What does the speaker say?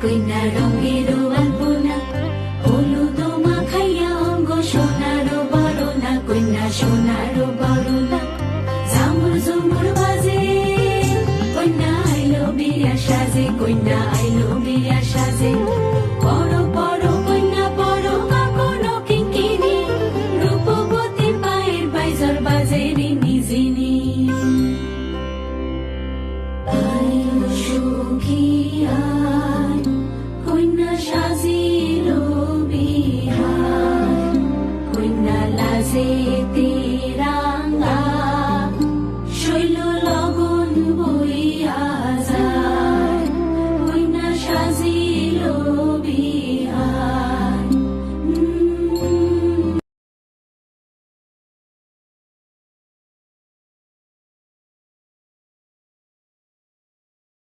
কইনা রঙের আলপনা হলুদ মাখাইয়া অঙ্গ সোনার বরনা কইনা সোনার বরনা ঝামুর ঝুমুর বাজে কইনা আইলো বিয়া সাজে কইনা আইলো বিয়া সাজে বড় বড় কইনা বড় কাকনো কিঙ্কিনি রূপবতী পায়ের বাইজর বাজে রিনি ঝিনি আইলো সুখী